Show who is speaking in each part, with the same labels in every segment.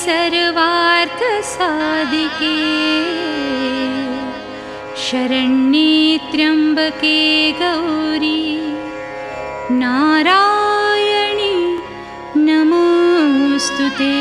Speaker 1: सर्वार्थ साधिके शरण्ये त्र्यंबके गौरी नारायणी नमोस्तुते।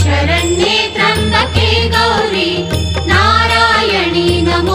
Speaker 2: शरण्ये त्र्यंबके गौरी नारायणी नमोस्तुते।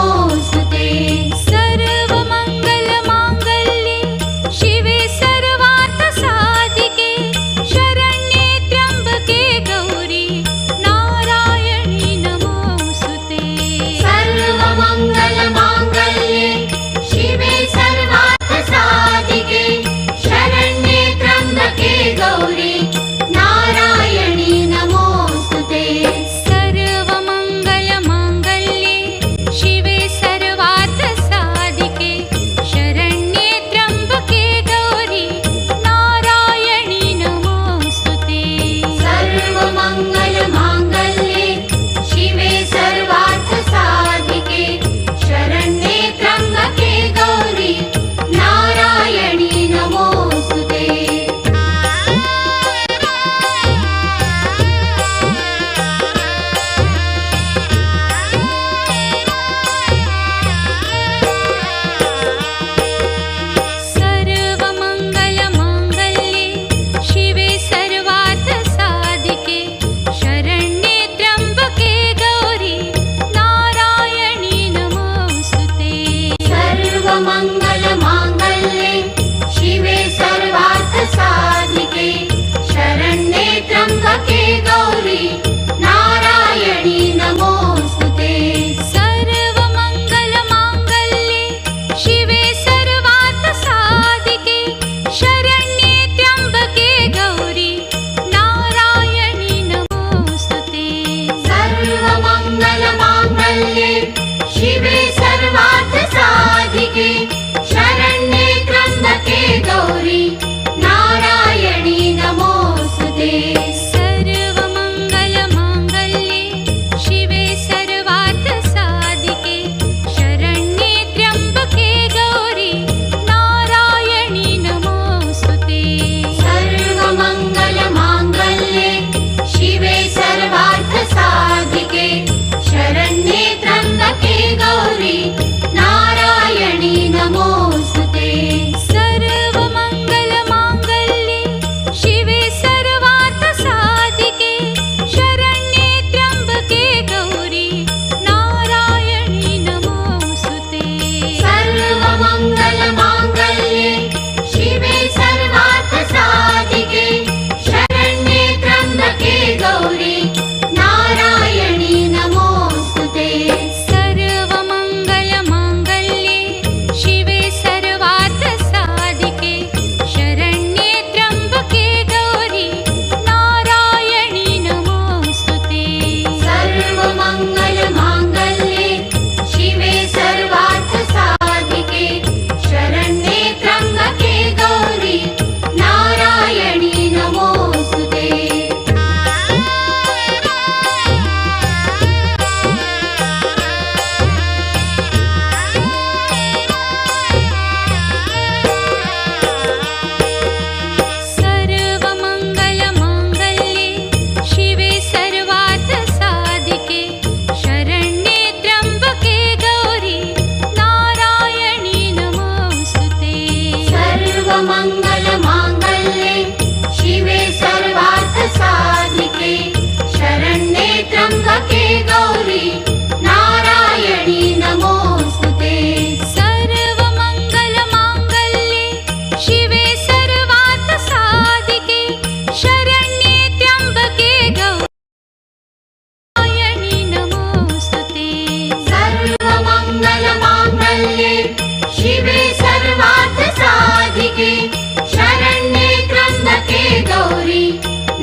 Speaker 2: गौरी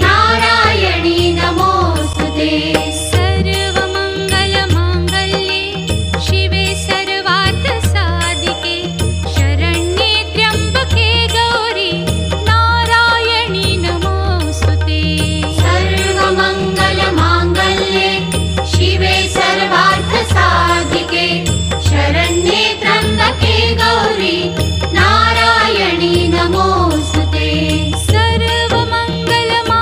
Speaker 2: नारायणी नमोस्तुते
Speaker 1: सर्वमङ्गलमाङ्गल्ये शिवे सर्वार्थसाधिके शरण्ये त्र्यम्बके गौरी नारायणी नमोस्तुते
Speaker 2: सर्वमङ्गलमाङ्गल्ये शिवे सर्वार्थसाधिके शरण्ये त्र्यम्बके गौरी नारायणी नमोस्तुते
Speaker 1: सर्वमङ्गलमाङ्गल्ये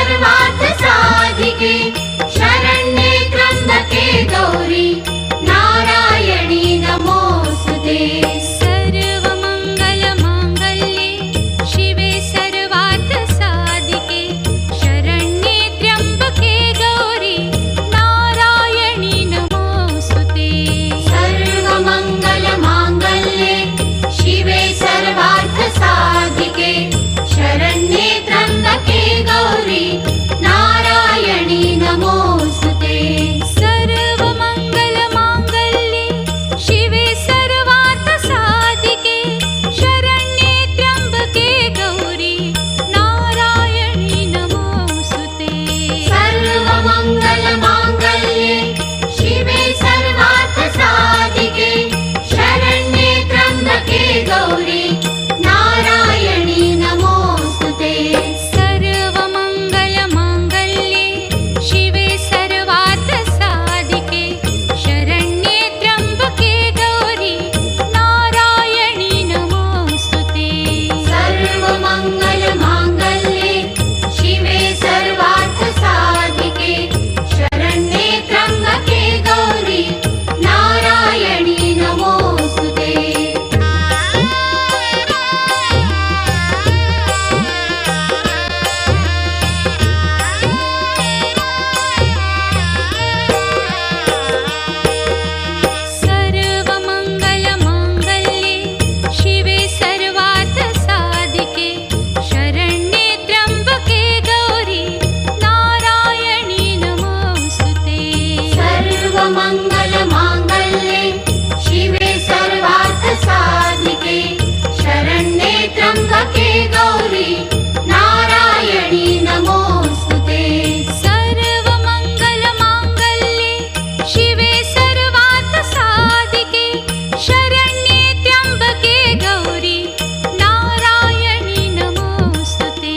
Speaker 2: सर्वार्थ साधिके शरण्ये त्र्यंबके गौरी नारायणी नमोस्तुते
Speaker 1: सर्वमङ्गलमाङ्गल्ये शिवे सर्वार्थ साधिके शरण्ये त्र्यम्बके गौरी नारायणी नमोस्तुते
Speaker 2: सर्वमङ्गलमाङ्गल्ये शिवे सर्वार्थ साधिके शरण्ये त्र्यंबके गौरी नारायणी नमोस्तुते
Speaker 1: सर्वमङ्गलमाङ्गल्ये शिवे सर्वार्थ साधिके शरण्ये त्र्यम्बके गौरी नारायणी नमोस्तुते
Speaker 2: सर्वमङ्गलमाङ्गल्ये शिवे सर्वार्थ साधिके शरण्ये त्र्यंबके गौरी नारायणी नमोस्तुते
Speaker 1: सर्वमङ्गलमाङ्गल्ये शिवे सर्वार्थ साधिके शरण्ये त्र्यम्बके गौरी नारायणी नमोस्तुते
Speaker 2: सर्वमङ्गलमाङ्गल्ये शिवे सर्वार्थ साधिके शरण्ये त्र्यंबके गौरी नारायणी नमोस्तुते
Speaker 1: सर्वमङ्गलमाङ्गल्ये शिवे सर्वार्थ साधिके शरण्ये त्र्यम्बके गौरी नारायणी नमोस्तुते
Speaker 2: सर्वमङ्गलमाङ्गल्ये शिवे सर्वार्थ साधिके शरण्ये त्र्यंबके गौरी नारायणी नमोस्तुते
Speaker 1: सर्वमङ्गलमाङ्गल्ये शिवे सर्वार्थ साधिके शरण्ये त्र्यम्बके गौरी नारायणी नमोस्तुते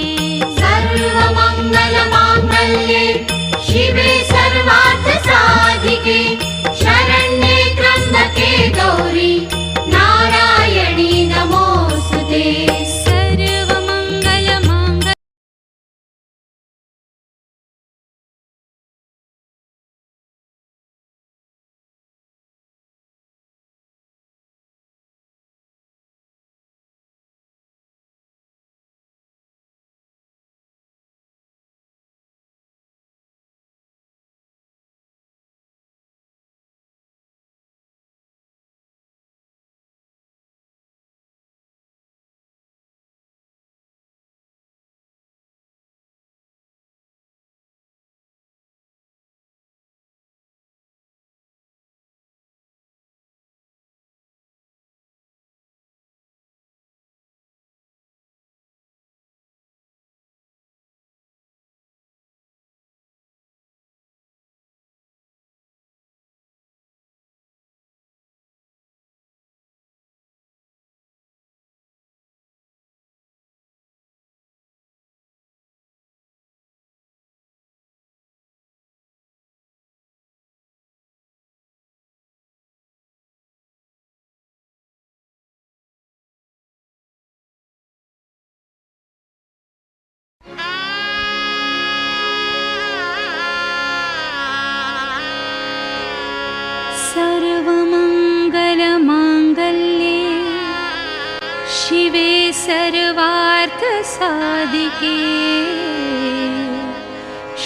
Speaker 2: सर्वमङ्गलमाङ्गल्ये शिवे सर्वार्थ साधिके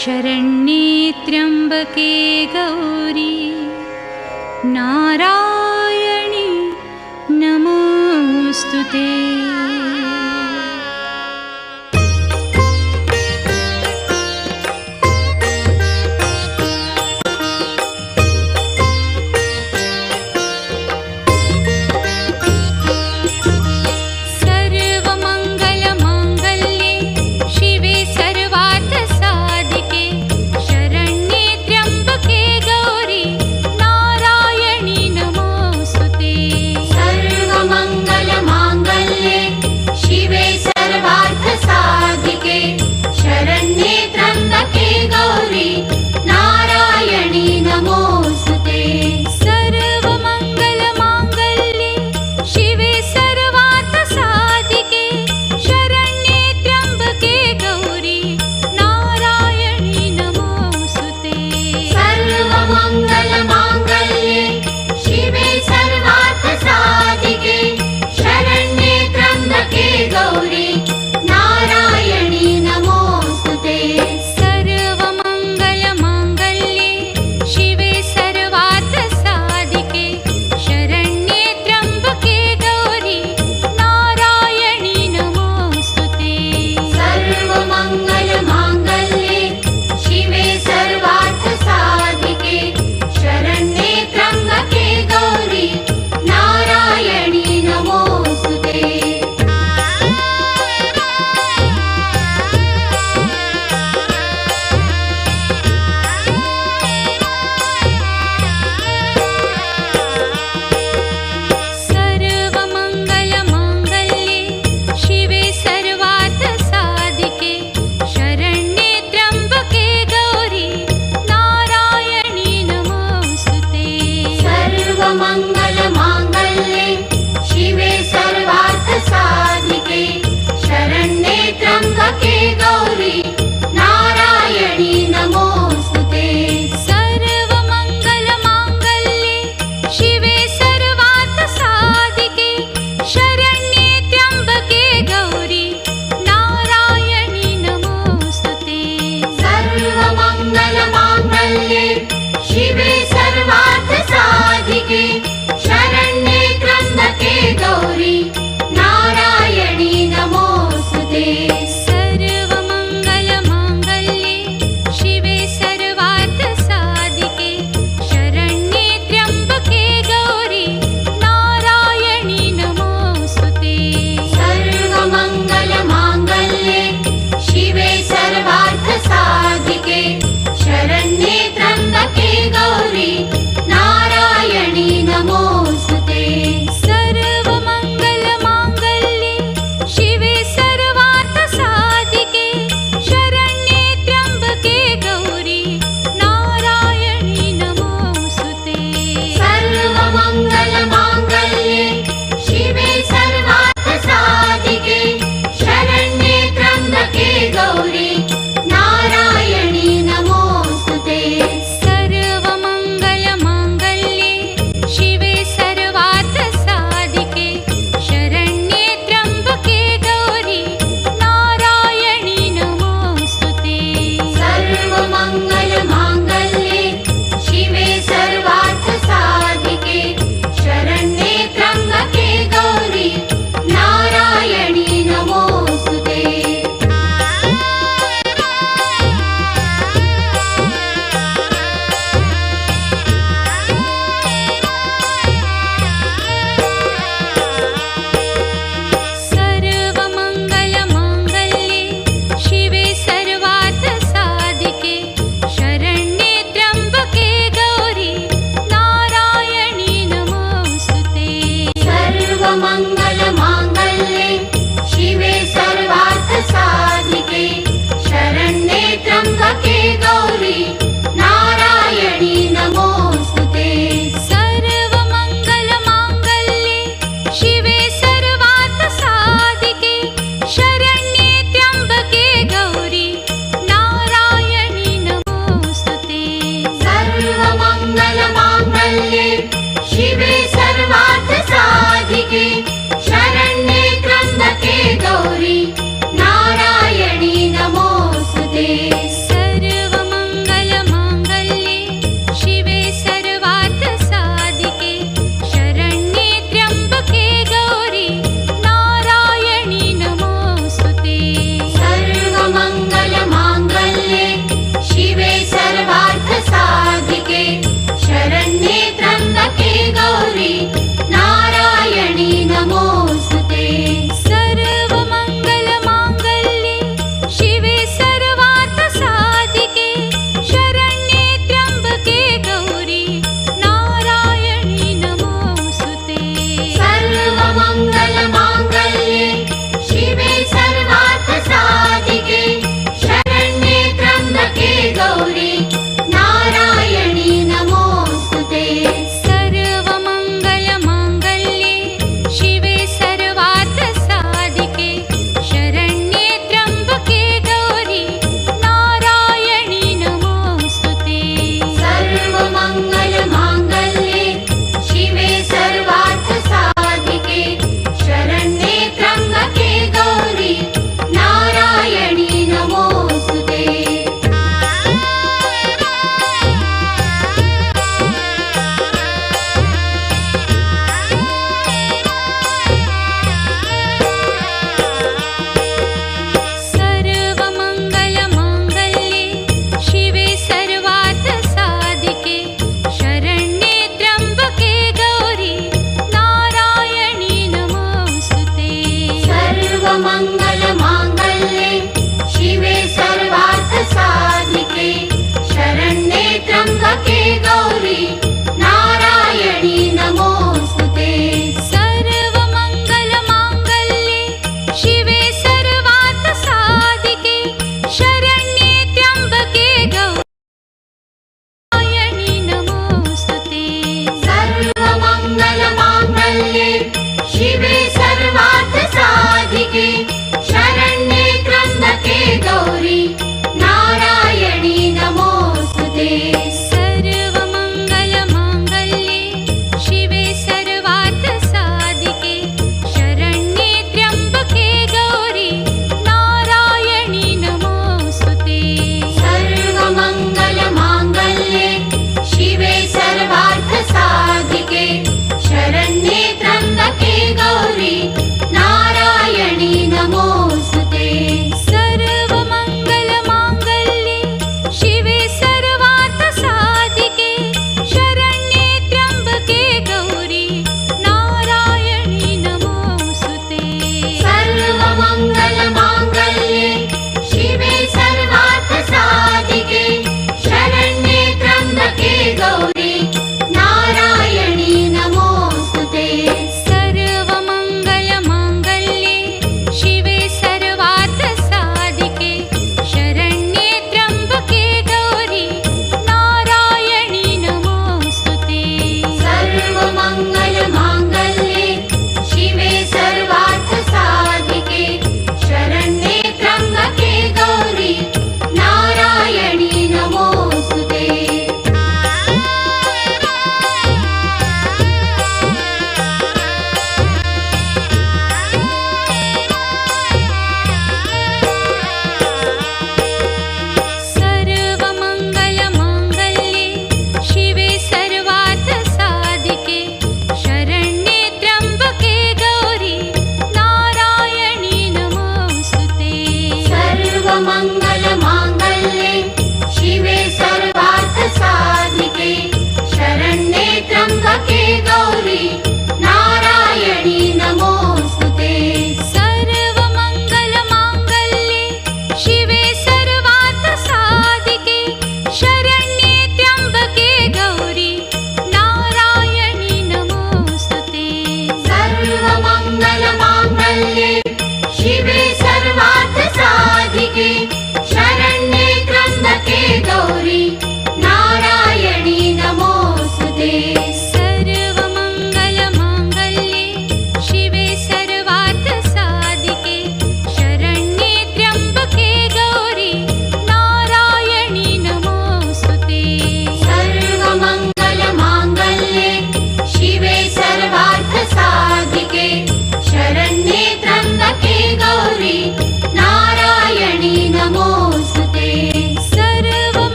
Speaker 2: शरण्ये त्र्यंबके गौरी नारायणी नमोस्तुते
Speaker 1: सर्वमङ्गलमाङ्गल्ये शिवे सर्वार्थ साधिके शरण्ये त्र्यंबके गौरी नारायणी नमोस्तुते
Speaker 2: सर्वमङ्गलमाङ्गल्ये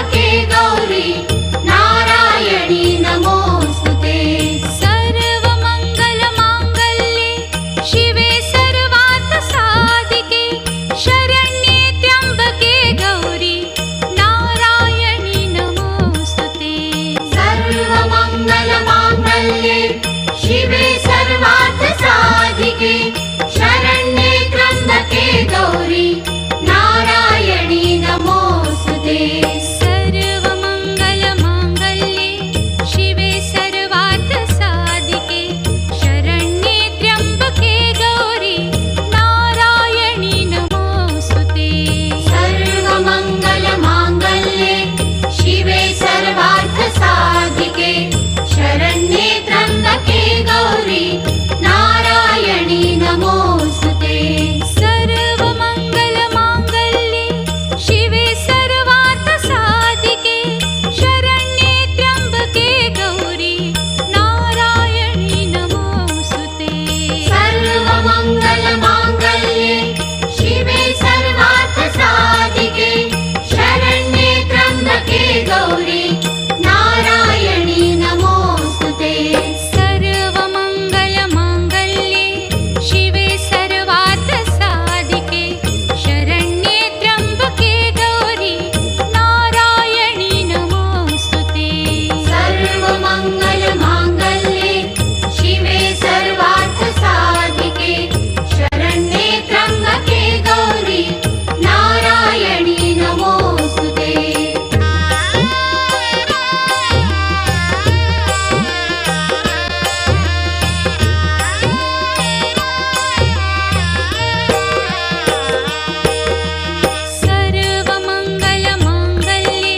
Speaker 2: त्र्यम्बके गौरी नारायणी नमोऽस्तुते
Speaker 1: सर्वमङ्गलमाङ्गल्ये शिवे सर्वार्थसाधिके शरण्ये त्र्यम्बके गौरी नारायणी नमोऽस्तुते
Speaker 2: सर्वमङ्गलमाङ्गल्ये शिवे सर्वार्थसाधिके शरण्ये त्र्यम्बके गौरी नारायणी नमोऽस्तुते
Speaker 1: सर्वमङ्गलमाङ्गल्ये शिवे सर्वार्थसाधिके शरण्ये त्र्यम्बके गौरी नारायणी नमोऽस्तुते
Speaker 2: सर्वमङ्गलमाङ्गल्ये शिवे सर्वार्थसाधिके शरण्ये त्र्यम्बके गौरी नारायणी नमोऽस्तुते
Speaker 1: सर्वमङ्गलमाङ्गल्ये शिवे सर्वार्थसाधिके शरण्ये त्र्यम्बके गौरी नारायणी नमोऽस्तुते
Speaker 2: सर्वमङ्गलमाङ्गल्ये शिवे सर्वार्थसाधिके शरण्ये त्र्यम्बके गौरी नारायणी नमोऽस्तुते
Speaker 1: सर्वमङ्गलमाङ्गल्ये शिवे सर्वार्थसाधिके शरण्ये त्र्यम्बके गौरी नारायणी नमोऽस्तुते
Speaker 2: सर्वमङ्गलमाङ्गल्ये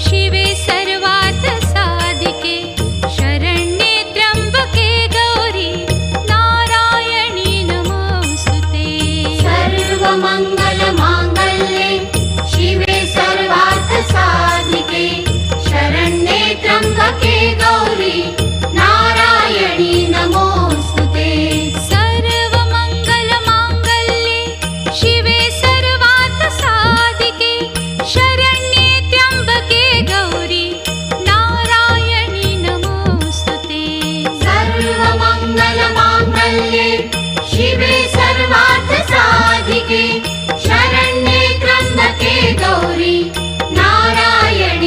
Speaker 2: शिवे सर्वार्थसाधिके शरण्ये त्र्यम्बके गौरी नारायणी नमोऽस्तुते
Speaker 1: सर्वमङ्गलमाङ्गल्ये शिवे सर्वार्थसाधिके शरण्ये त्र्यम्बके गौरी नारायणी नमोऽस्तुते
Speaker 2: सर्वमङ्गलमाङ्गल्ये शिवे सर्वार्थसाधिके शरण्ये त्र्यम्बके गौरी नारायणी नमोऽस्तुते
Speaker 1: सर्वमङ्गलमाङ्गल्ये शिवे सर्वार्थसाधिके शरण्ये त्र्यम्बके गौरी नारायणी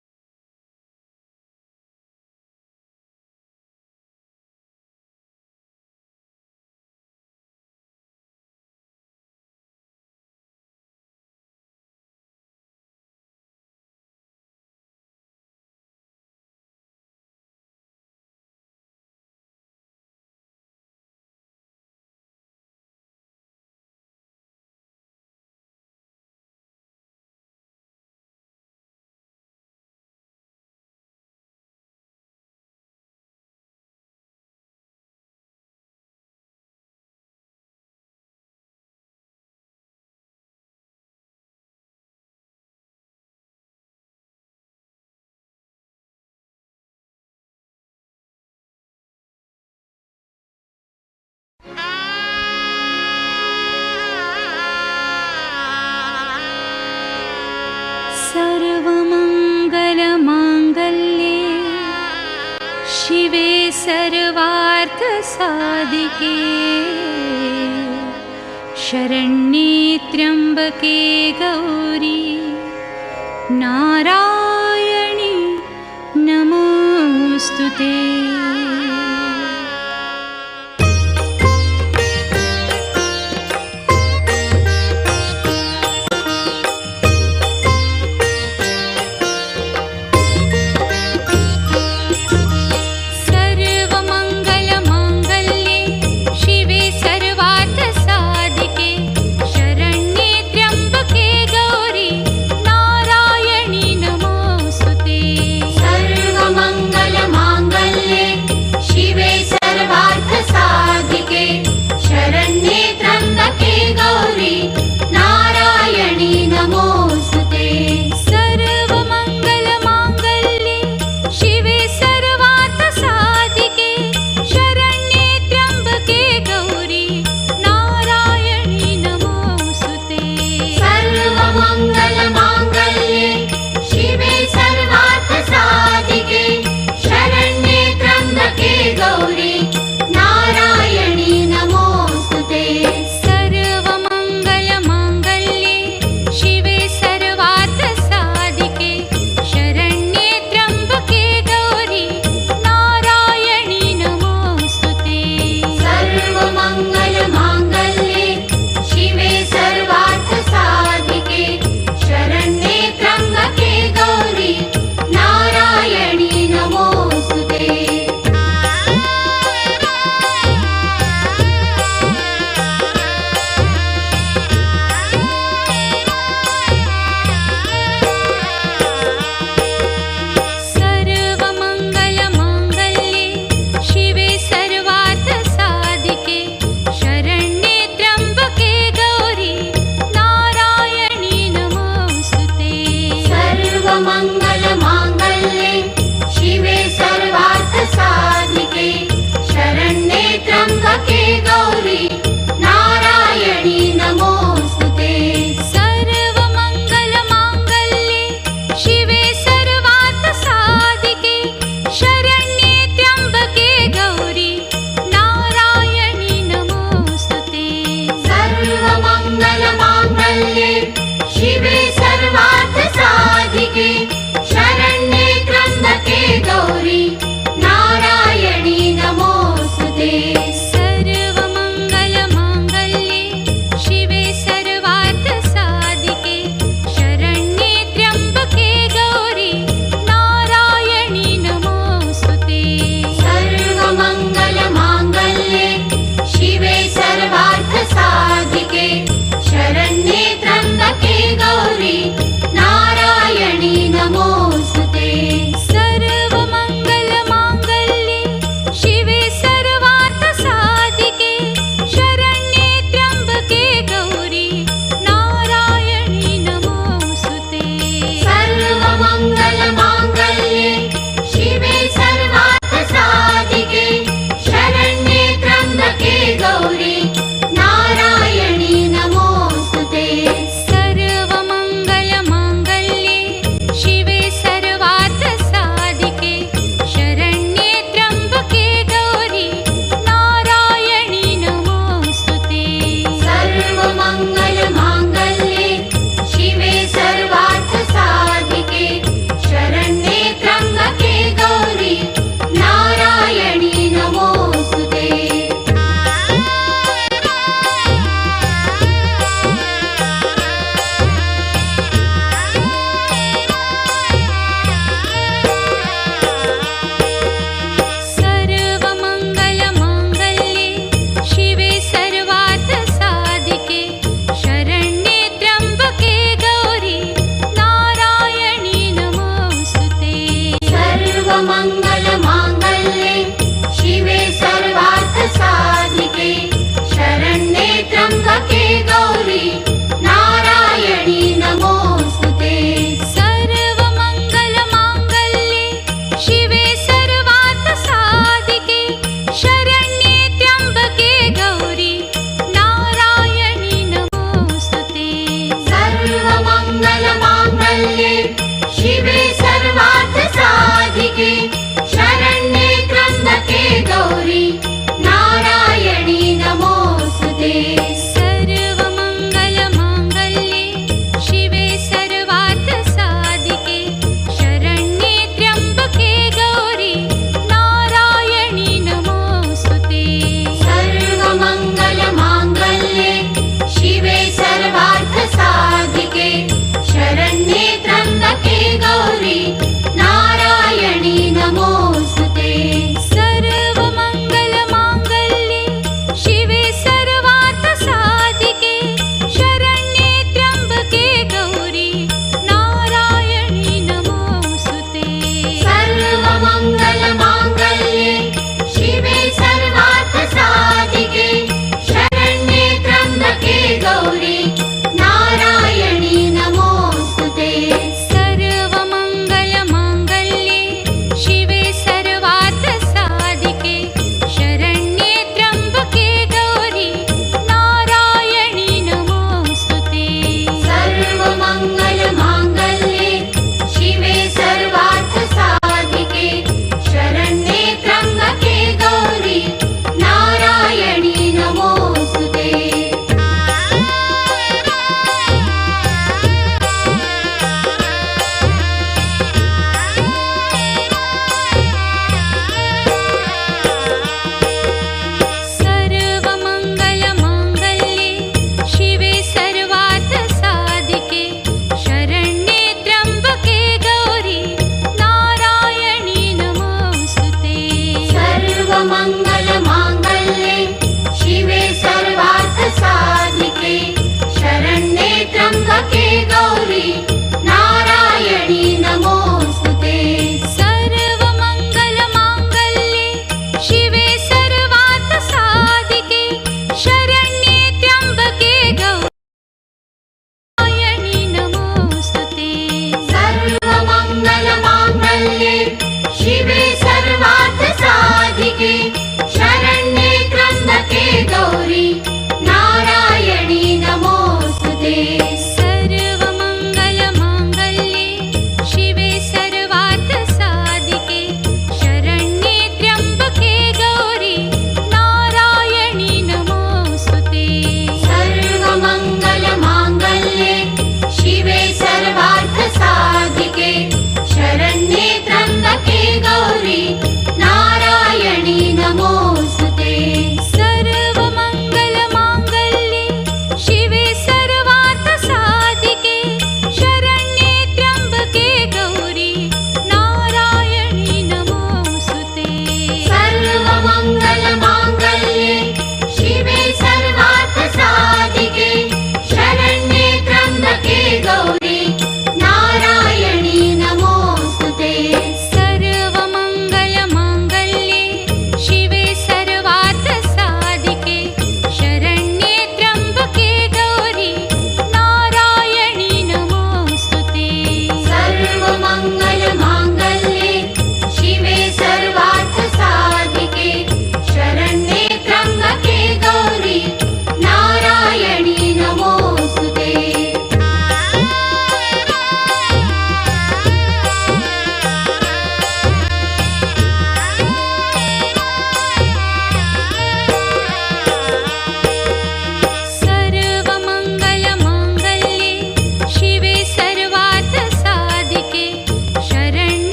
Speaker 1: नमोऽस्तुते
Speaker 2: सर्वमङ्गलमाङ्गल्ये शिवे सर्वार्थसाधिके शरण्ये त्र्यम्बके गौरी नारायणी नमोऽस्तुते
Speaker 1: सर्वमङ्गलमाङ्गल्ये शिवे सर्वार्थसाधिके शरण्ये त्र्यम्बके गौरी नारायणी नमोऽस्तुते
Speaker 2: सर्वमङ्गलमाङ्गल्ये शिवे सर्वार्थ साधिके शरण्ये त्र्यंबके गौरी नारायणी नमोस्तुते
Speaker 1: सर्वमङ्गलमाङ्गल्ये शिवे सर्वार्थ साधिके शरण्ये त्र्यम्बके गौरी नारायणी नमोस्तुते
Speaker 2: सर्वमङ्गलमाङ्गल्ये शिवे सर्वार्थ साधिके शरण्ये त्र्यंबके गौरी नारायणी नमोस्तुते
Speaker 1: सर्वमङ्गलमाङ्गल्ये शिवे सर्वार्थ साधिके शरण्ये त्र्यम्बके गौरी नारायणी नमोस्तुते
Speaker 2: सर्वमङ्गलमाङ्गल्ये शिवे सर्वार्थ साधिके शरण्ये त्र्यंबके गौरी नारायणी नमोस्तुते
Speaker 1: सर्वमङ्गलमाङ्गल्ये शिवे सर्वार्थ साधिके शरण्ये त्र्यम्बके गौरी नारायणी नमोस्तुते
Speaker 2: सर्वमङ्गलमाङ्गल्ये शिवे सर्वार्थ साधिके शरण्ये त्र्यंबके गौरी नारायणी नमोस्तुते
Speaker 1: सर्वमङ्गलमाङ्गल्ये शिवे सर्वार्थ साधिके शरण्ये त्र्यम्बके गौरी नारायणी नमोस्तुते
Speaker 2: सर्वमङ्गलमाङ्गल्ये शिवे सर्वार्थ साधिके शरण्ये त्र्यंबके गौरी नारायणी नमोस्तुते
Speaker 1: सर्वमङ्गलमाङ्गल्ये शिवे सर्वार्थ साधिके शरण्ये त्र्यम्बके गौरी नारायणी नमोस्तुते
Speaker 2: सर्वमङ्गलमाङ्गल्ये शिवे सर्वार्थ साधिके शरण्ये त्र्यंबके गौरी नारायणी नमोस्तुते
Speaker 1: सर्वमङ्गलमाङ्गल्ये शिवे सर्वार्थ साधिके शरण्ये त्र्यम्बके गौरी नारायणी नमोस्तुते
Speaker 2: सर्वमङ्गलमाङ्गल्ये शिवे सर्वार्थ साधिके शरण्ये त्र्यंबके गौरी नारायणी नमोस्तुते
Speaker 1: सर्वमङ्गलमाङ्गल्ये शिवे सर्वार्थ साधिके शरण्ये त्र्यम्बके गौरी नारायणी नमोस्तुते
Speaker 2: सर्वमङ्गलमाङ्गल्ये शिवे सर्वार्थ साधिके शरण्ये त्र्यंबके गौरी नारायणी नमोस्तुते
Speaker 1: सर्वमङ्गलमाङ्गल्ये शिवे सर्वार्थ साधिके शरण्ये त्र्यम्बके गौरी नारायणी नमोस्तुते
Speaker 2: सर्वमङ्गलमाङ्गल्ये शिवे सर्वार्थ साधिके शरण्ये त्र्यंबके गौरी नारायणी नमोस्तुते
Speaker 1: सर्वमङ्गलमाङ्गल्ये शिवे सर्वार्थ साधिके शरण्ये त्र्यम्बके गौरी नारायणी नमोस्तुते
Speaker 2: सर्वमङ्गलमाङ्गल्ये शिवे सर्वार्थ साधिके शरण्ये त्र्यंबके गौरी नारायणी नमोस्तुते
Speaker 1: सर्वमङ्गलमाङ्गल्ये शिवे सर्वार्थ साधिके शरण्ये त्र्यम्बके गौरी नारायणी नमोस्तुते
Speaker 2: सर्वमङ्गलमाङ्गल्ये शिवे सर्वार्थ साधिके शरण्ये त्र्यंबके गौरी नारायणी नमोस्तुते
Speaker 1: सर्वमङ्गलमाङ्गल्ये शिवे सर्वार्थ साधिके शरण्ये त्र्यम्बके गौरी नारायणी नमोस्तुते
Speaker 2: सर्वमङ्गलमाङ्गल्ये शिवे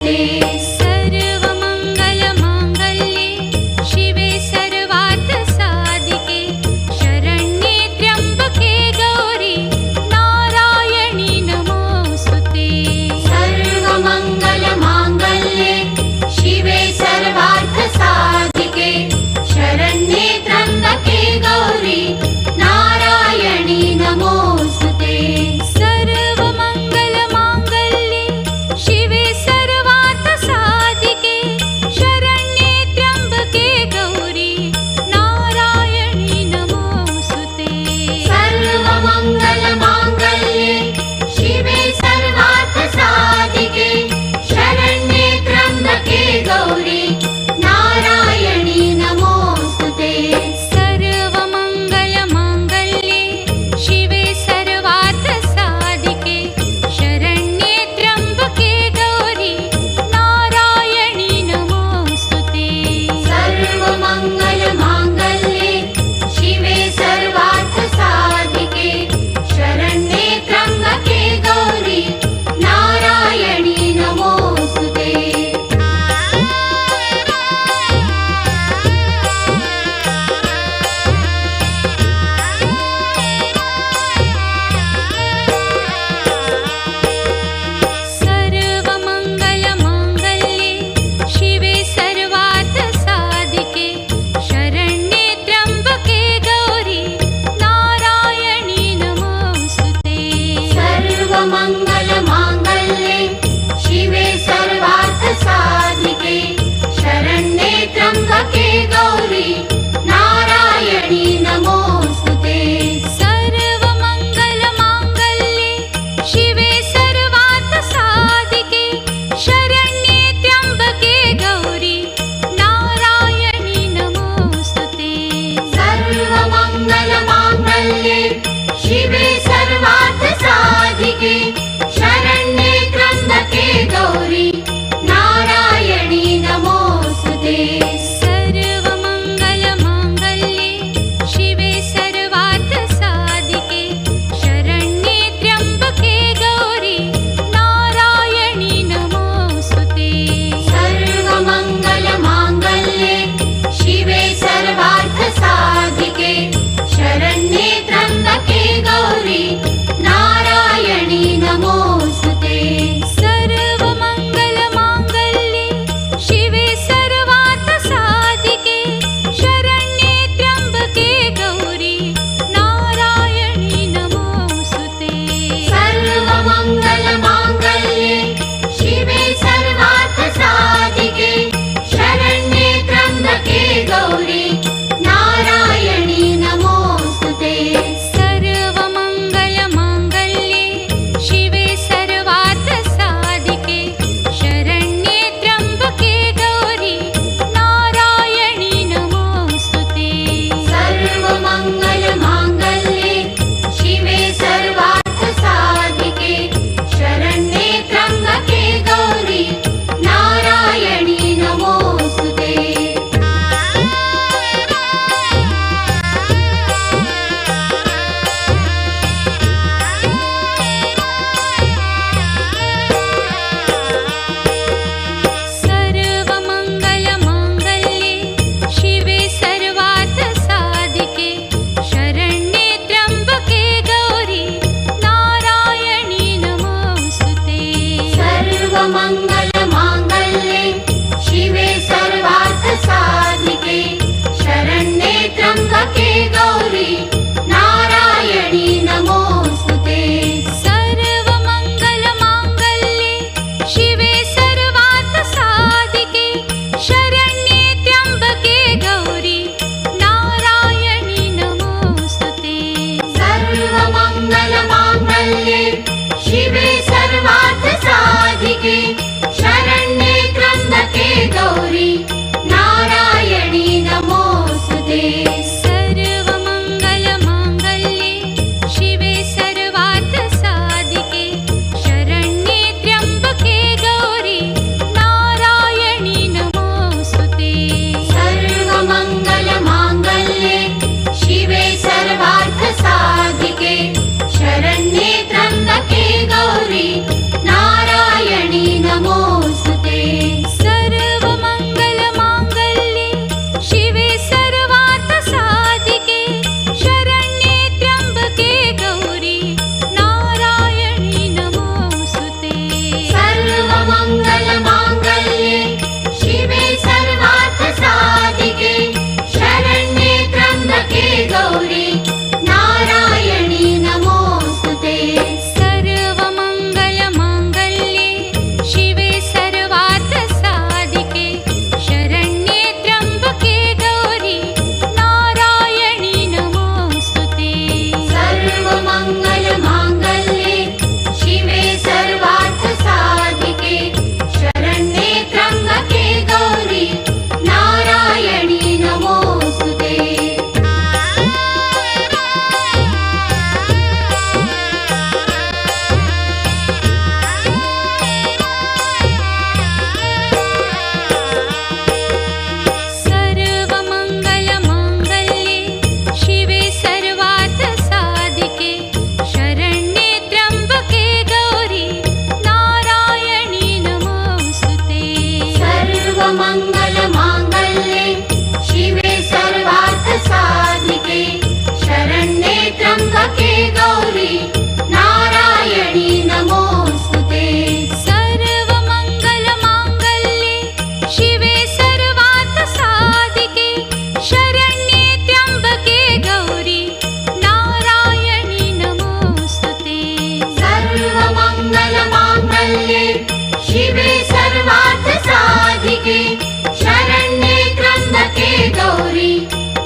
Speaker 2: ते
Speaker 1: सर्वमङ्गलमाङ्गल्ये शिवे सर्वार्थसाधिके शरण्ये त्र्यम्बके गौरी नारायणी नमोऽस्तुते
Speaker 2: सर्वमङ्गलमाङ्गल्ये शिवे सर्वार्थसाधिके शरण्ये त्र्यम्बके गौरी नारायणी नमोऽस्तुते
Speaker 1: सर्वमङ्गलमाङ्गल्ये शिवे सर्वार्थसाधिके शरण्ये त्र्यम्बके गौरी नारायणी नमोऽस्तुते
Speaker 2: सर्वमङ्गलमाङ्गल्ये शिवे सर्वार्थसाधिके शरण्ये त्र्यम्बके गौरी नारायणी नमोऽस्तुते
Speaker 1: सर्वमङ्गलमाङ्गल्ये शिवे सर्वार्थसाधिके शरण्ये त्र्यम्बके गौरी नारायणी नमोऽस्तुते
Speaker 2: सर्वमङ्गलमाङ्गल्ये शिवे सर्वार्थसाधिके शरण्ये त्र्यम्बके गौरी नारायणी नमोऽस्तुते
Speaker 1: सर्वमङ्गलमाङ्गल्ये शिवे सर्वार्थसाधिके शरण्ये त्र्यम्बके गौरी नारायणी नमोऽस्तुते
Speaker 2: सर्वमङ्गलमाङ्गल्ये शिवे सर्वार्थसाधिके शरण्ये त्र्यम्बके गौरी नारायणी नमोऽस्तुते
Speaker 1: सर्वमङ्गलमाङ्गल्ये शिवे सर्वार्थसाधिके शरण्ये त्र्यम्बके गौरी नारायणी नमोऽस्तुते
Speaker 2: सर्वमङ्गलमाङ्गल्ये शिवे सर्वार्थसाधिके शरण्ये त्र्यम्बके गौरी नारायणी नमोऽस्तुते
Speaker 1: सर्वमङ्गलमाङ्गल्ये शिवे सर्वार्थसाधिके शरण्ये त्र्यम्बके गौरी नारायणी नमोऽस्तुते
Speaker 2: सर्वमङ्गलमाङ्गल्ये शिवे सर्वार्थसाधिके शरण्ये त्र्यम्बके गौरी नारायणी नमोऽस्तुते
Speaker 1: सर्वमङ्गलमाङ्गल्ये शिवे सर्वार्थसाधिके शरण्ये त्र्यम्बके गौरी नारायणी नमोऽस्तुते
Speaker 2: सर्वमङ्गलमाङ्गल्ये शिवे सर्वार्थसाधिके शरण्ये त्र्यम्बके गौरी नारायणी नमोऽस्तुते
Speaker 1: सर्वमङ्गलमाङ्गल्ये शिवे सर्वार्थसाधिके शरण्ये त्र्यम्बके गौरी नारायणी नमोऽस्तुते
Speaker 2: सर्वमङ्गलमाङ्गल्ये शिवे सर्वार्थसाधिके शरण्ये त्र्यम्बके गौरी नारायणी नमोऽस्तुते
Speaker 1: सर्वमङ्गलमाङ्गल्ये शिवे सर्वार्थसाधिके शरण्ये त्र्यम्बके गौरी नारायणी नमोऽस्तुते
Speaker 2: सर्वमङ्गलमाङ्गल्ये शिवे सर्वार्थसाधिके शरण्ये त्र्यम्बके गौरी नारायणी नमोऽस्तुते
Speaker 1: सर्वमङ्गलमाङ्गल्ये शिवे सर्वार्थसाधिके शरण्ये त्र्यम्बके गौरी नारायणी नमोऽस्तुते
Speaker 2: सर्वमङ्गलमाङ्गल्ये शिवे सर्वार्थसाधिके शरण्ये त्र्यम्बके गौरी नारायणी नमोऽस्तुते
Speaker 1: सर्वमङ्गलमाङ्गल्ये शिवे सर्वार्थसाधिके शरण्ये त्र्यम्बके गौरी नारायणी नमोऽस्तुते
Speaker 2: सर्वमङ्गलमाङ्गल्ये शिवे सर्वार्थसाधिके शरण्ये त्र्यम्बके गौरी नारायणी नमोऽस्तुते सर्वमङ्गलमाङ्गल्ये शिवे सर्वार्थसाधिके शरण्ये त्र्यम्बके गौरी नारायणी नमोऽस्तुते
Speaker 1: सर्वमङ्गलमाङ्गल्ये शिवे सर्वार्थसाधिके शरण्ये त्र्यम्बके गौरी नारायणी नमोऽस्तुते
Speaker 2: सर्वमङ्गलमाङ्गल्ये शिवे सर्वार्थसाधिके शरण्ये त्र्यम्बके गौरी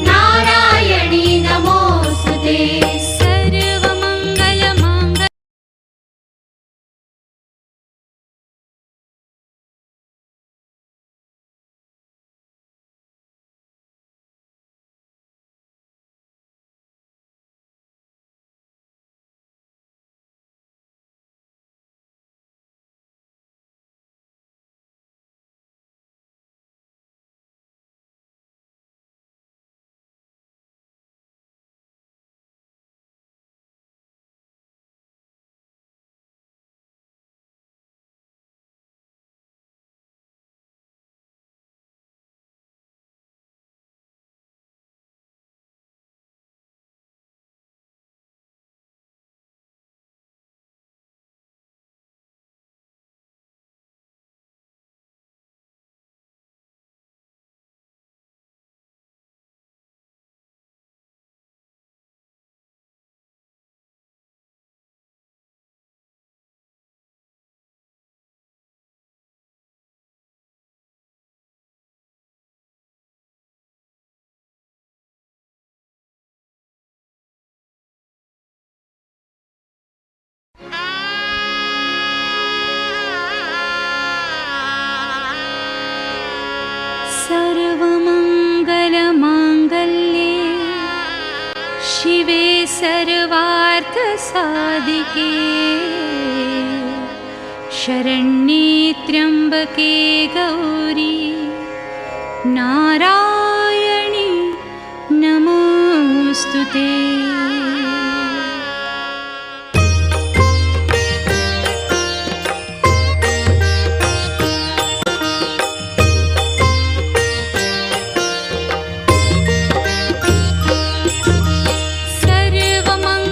Speaker 2: नारायणी नमोऽस्तुते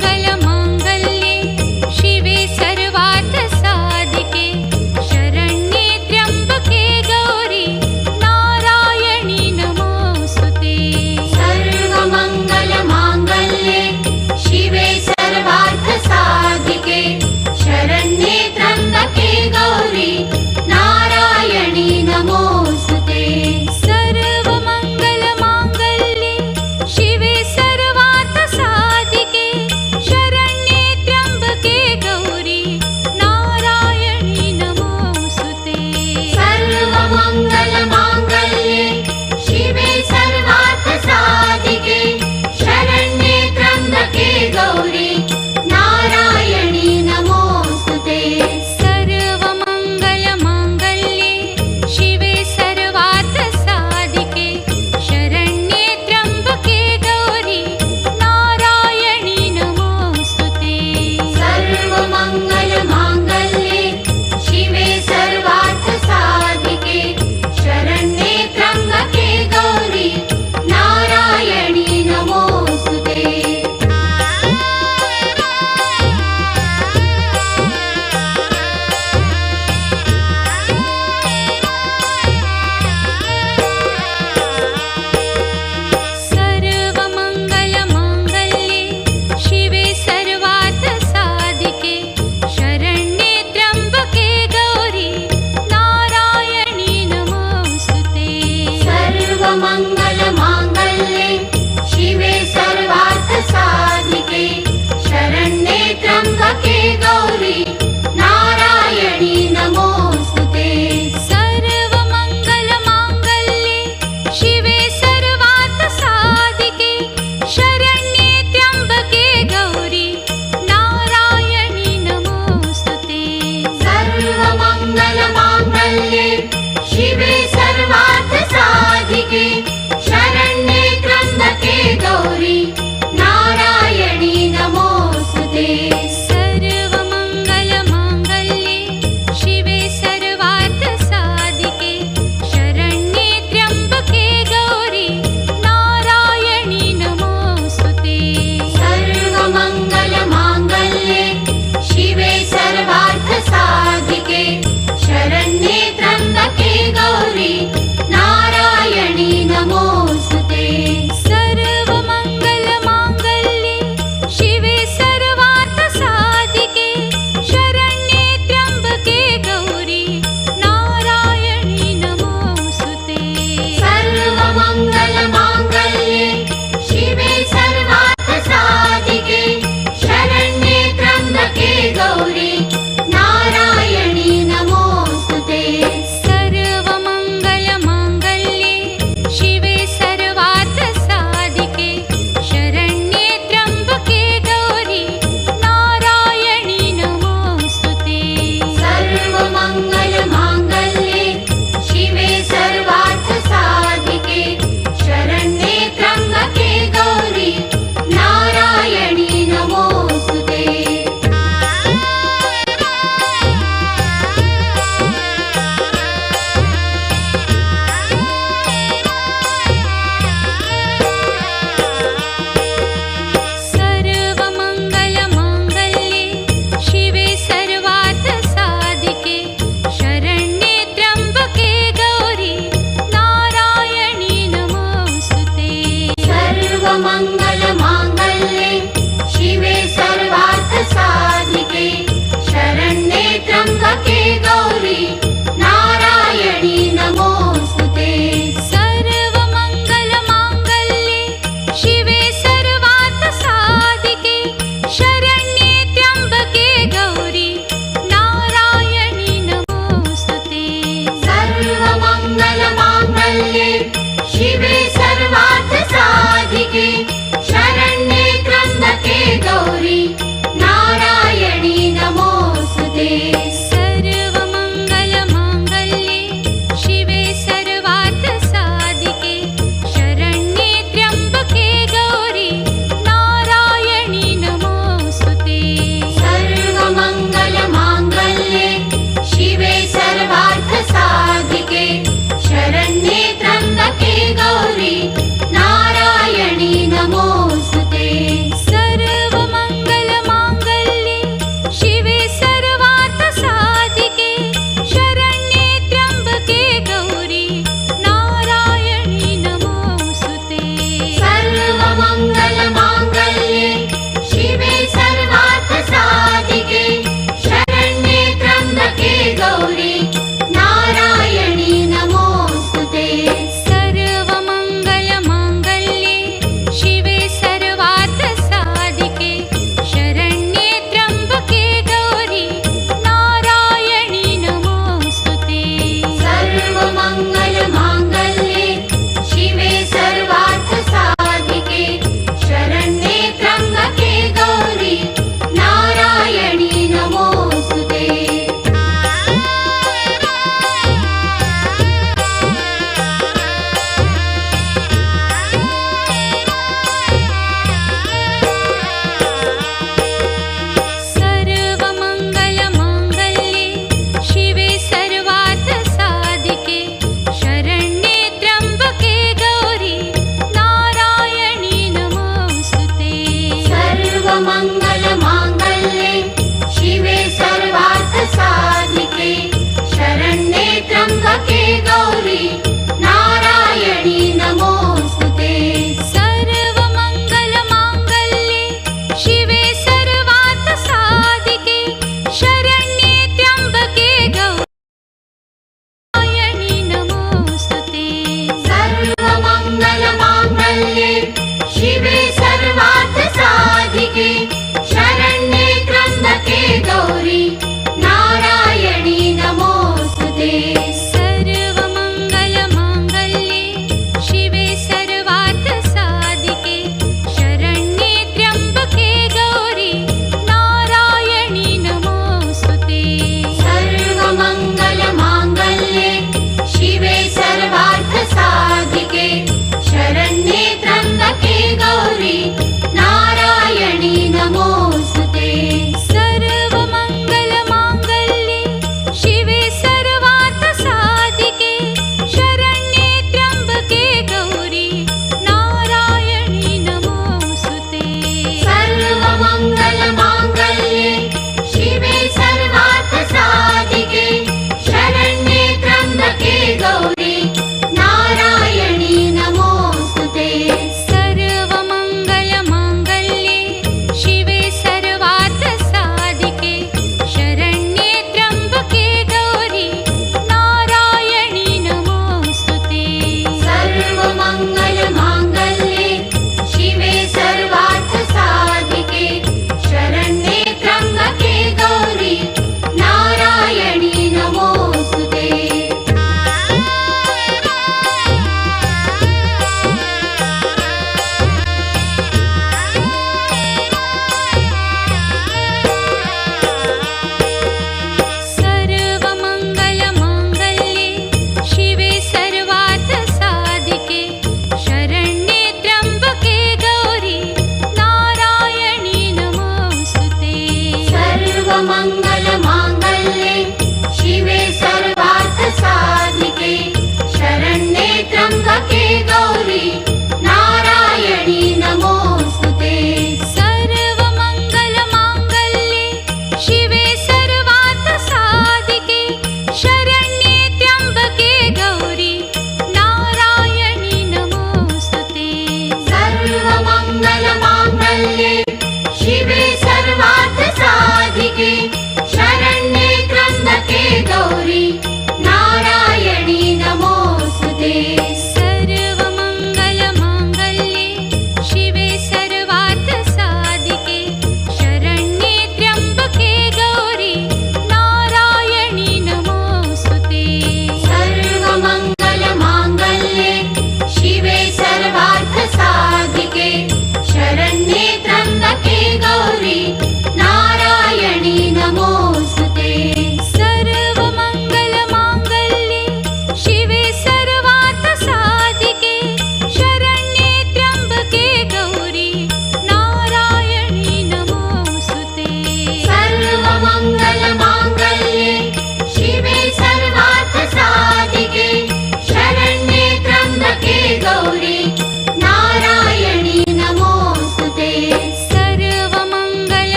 Speaker 1: सर्वमङ्गलमाङ्गल्ये शिवे सर्वार्थसाधिके शरण्ये त्र्यम्बके गौरी नारायणी नमोऽस्तुते
Speaker 2: सर्वमङ्गलमाङ्गल्ये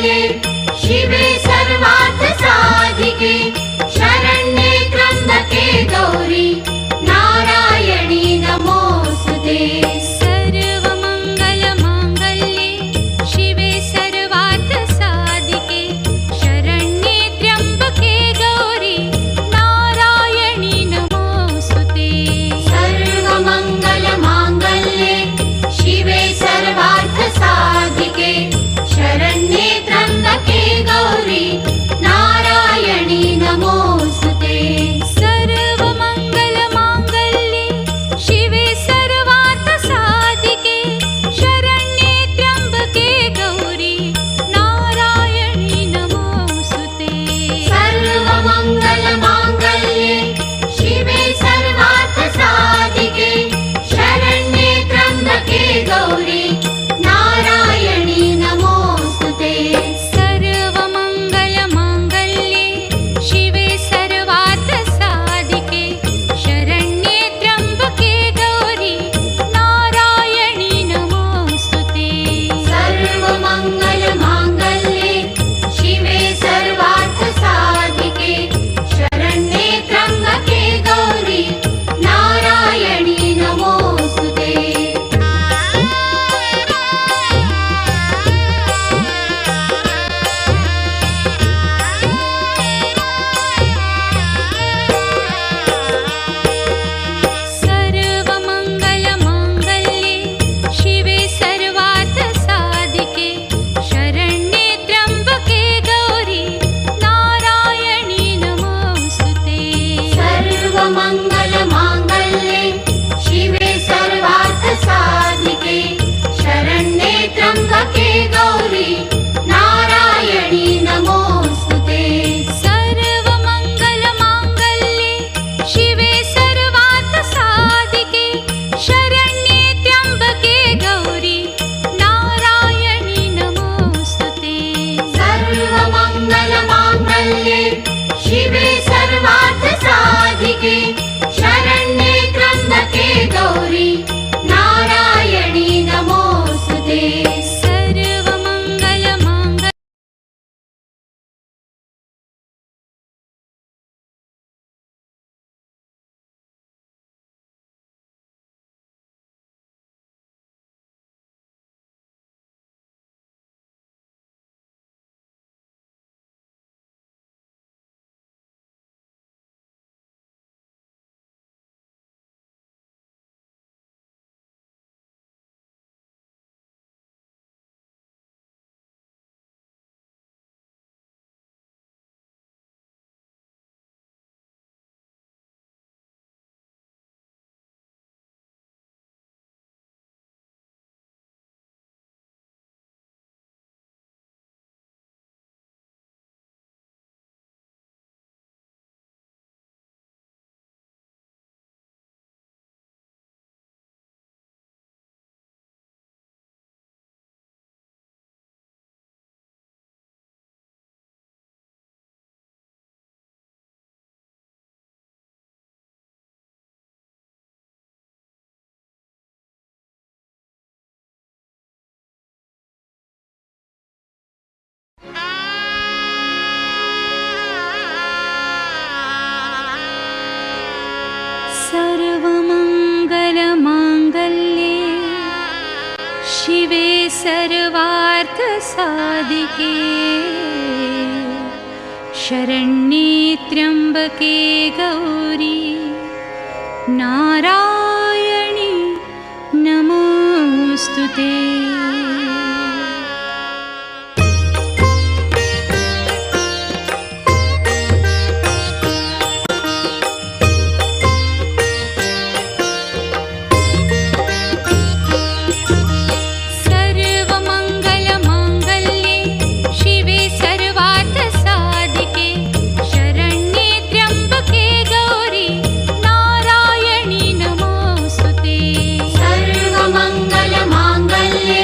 Speaker 2: सर्वमङ्गलमाङ्गल्ये शिवे सर्वार्थसाधिके शरण्ये त्र्यम्बके गौरी नारायणी नमोऽस्तुते
Speaker 1: सर्वमङ्गलमाङ्गल्ये शिवे सर्वार्थसाधिके शरण्ये त्र्यम्बके गौरी नारायणी नमोऽस्तुते
Speaker 2: सर्वमङ्गलमाङ्गल्ये शिवे सर्वार्थसाधिके शरण्ये त्र्यम्बके गौरी नारायणी नमोऽस्तुते
Speaker 1: सर्वमङ्गलमाङ्गल्ये शिवे सर्वार्थसाधिके शरण्ये त्र्यम्बके गौरी नारायणी नमोऽस्तुते
Speaker 2: सर्वमङ्गलमाङ्गल्ये शिवे सर्वार्थसाधिके शरण्ये त्र्यम्बके गौरी नारायणी नमोऽस्तुते
Speaker 1: सर्वमङ्गलमाङ्गल्ये शिवे सर्वार्थसाधिके शरण्ये त्र्यम्बके गौरी नारायणी नमोऽस्तुते
Speaker 2: सर्वमङ्गलमाङ्गल्ये शिवे सर्वार्थसाधिके शरण्ये त्र्यम्बके गौरी नारायणी नमोऽस्तुते
Speaker 1: सर्वमङ्गलमाङ्गल्ये शिवे सर्वार्थसाधिके शरण्ये त्र्यम्बके गौरी नारायणी नमोऽस्तुते
Speaker 2: सर्वमङ्गलमाङ्गल्ये शिवे सर्वार्थसाधिके शरण्ये त्र्यम्बके गौरी नारायणी नमोऽस्तुते
Speaker 1: सर्वमङ्गलमाङ्गल्ये शिवे सर्वार्थसाधिके शरण्ये त्र्यम्बके गौरी नारायणी नमोऽस्तुते
Speaker 2: सर्वमङ्गलमाङ्गल्ये शिवे सर्वार्थसाधिके शरण्ये त्र्यम्बके गौरी नारायणी नमोऽस्तुते
Speaker 1: सर्वमङ्गलमाङ्गल्ये शिवे सर्वार्थसाधिके शरण्ये त्र्यम्बके गौरी नारायणी नमोऽस्तुते सर्वमङ्गलमाङ्गल्ये शिवे सर्वार्थसाधिके शरण्ये त्र्यम्बके गौरी नारायणी नमोऽस्तुते
Speaker 2: सर्वमङ्गलमाङ्गल्ये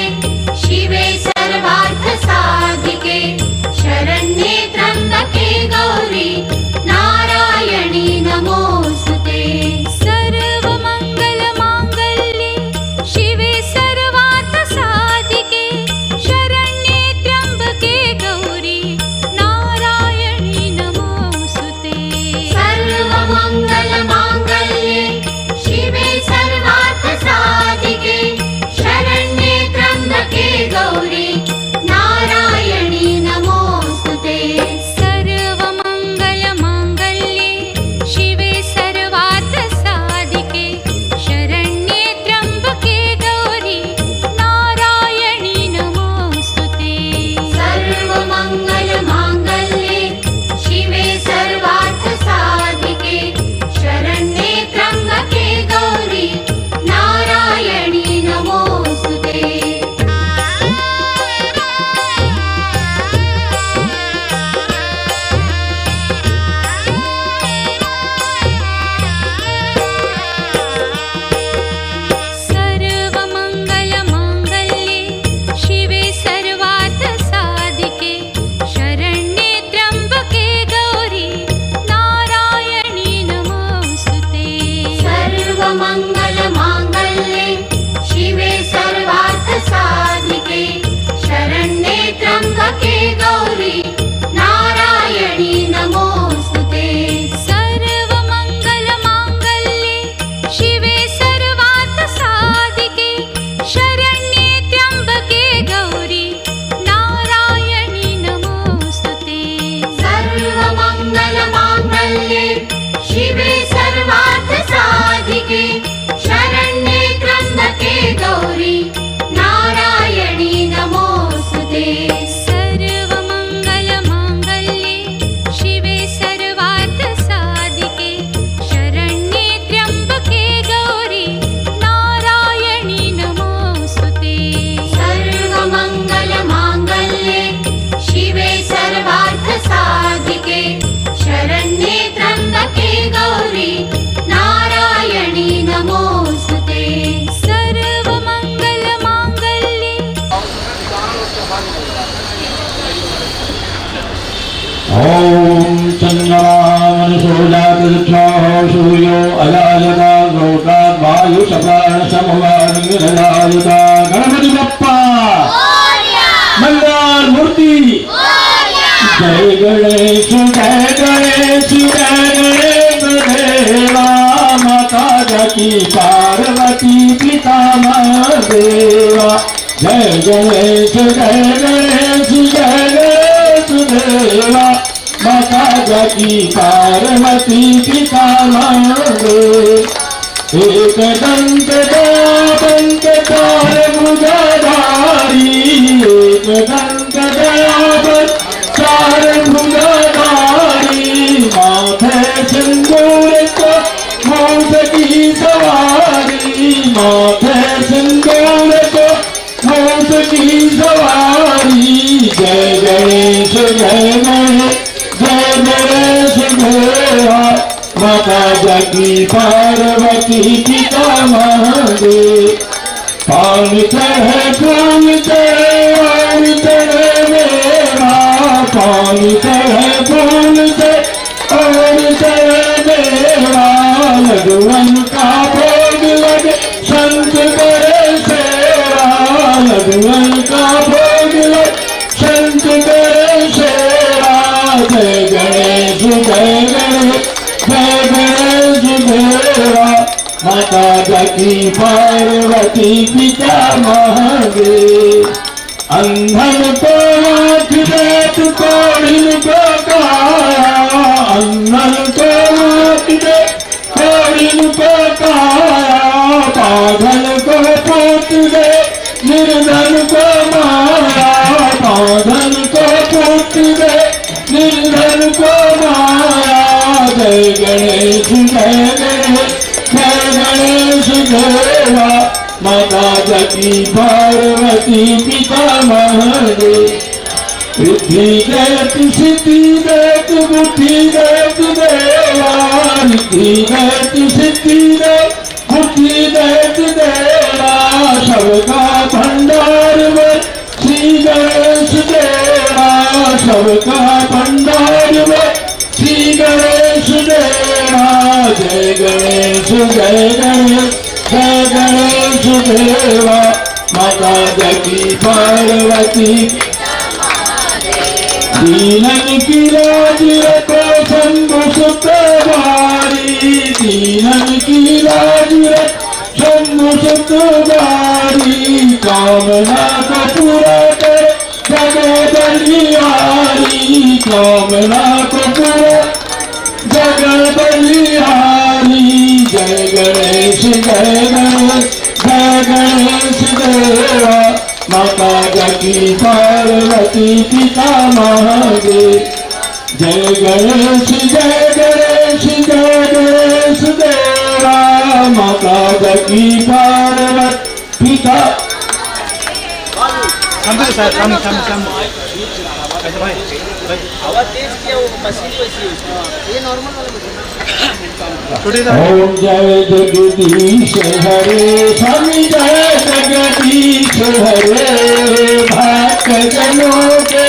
Speaker 2: त्र्यम्बके गौरी नारायणी नमोस्तुते
Speaker 1: सर्वमङ्गलमाङ्गल्ये शिवे सर्वार्थसाधिके शरण्ये त्र्यम्बके गौरी नारायणी नमोस्तुते
Speaker 2: सर्वमङ्गलमाङ्गल्ये शिवे सर्वार्थसाधिके शरण्ये त्र्यम्बके गौरी नारायणी नमोस्तुते
Speaker 1: सर्वमङ्गलमाङ्गल्ये शिवे सर्वार्थसाधिके शरण्ये त्र्यम्बके गौरी नारायणी नमोस्तुते
Speaker 2: सर्वमङ्गलमाङ्गल्ये शिवे सर्वार्थसाधिके शरण्ये त्र्यम्बके गौरी नारायणी नमोस्तुते
Speaker 1: सर्वमङ्गलमाङ्गल्ये
Speaker 3: ॐ चन्द्रमामनसोजातृक्षो सूर्यो अजायता गौतात् वायुसप्राणसमवानिरजायता गणपति बप्पा मंगल मूर्ति जय गणेश जय गणेश जय गणेश देवा माता जकी पार्वती पिता महादेवा जय गणेश जय गणेश जय गणेश देवा माता जकी पार्वती पिता महादेव एक दंत दंत चार भुजधारी एक दंत चार भुजधारी माथे सिंदूर को हंस की सवारी माथे सिंदूर को हंस की सवारी जय गणेश जय गणेश जय गणेश देवा माता जगी पार्वती पिता महादेव पानी चढ़े पानी चढ़े पानी चढ़े मेरा पानी चढ़े पानी चढ़े पानी चढ़े मेरा लडुअन का भोग लगे संत करे सेवा लडुअन का भोग लगे संत करे सेवा जय गणेश जय गणेश जय गणेश देवा माता जकी पार्वती पिता महादेव अंधन को आँख दे तू कोढ़िन को काया अंधन को आँख दे कोढ़िन को काया पागल को पोत दे निर्धन को माया पागल को पोत दे निर्धन को माया जय गणेश जय गणेश जय गणेश देवा माता जकी पार्वती पिता महादेव रिद्धि देत सिद्धि देत बुद्धि देत देवा रिद्धि देत सिद्धि देत बुद्धि देत देवा सबका भंडार में श्री गणेश देवा सबका भंडार में श्री गणेश देवा जय गणेश जय गणेश जय गणेश देवा माता जकी पार्वती दीनन की लाज रखो शंभु सुतवारी दीनन की लाज रखो शंभु सुतवारी कामना को पूरा कर जगह बलिहारी कामना को पूरा जगह बलिहारी जय गणेश जय गणेश जय गणेश देवा माता जकी पार्वती पिता महादेव जय गणेश जय गणेश जय गणेश देवा माता जकी पार्वती पिता ओम जय जगदीश हरे स्वामी जय जगदीश हरे भक्त जनों के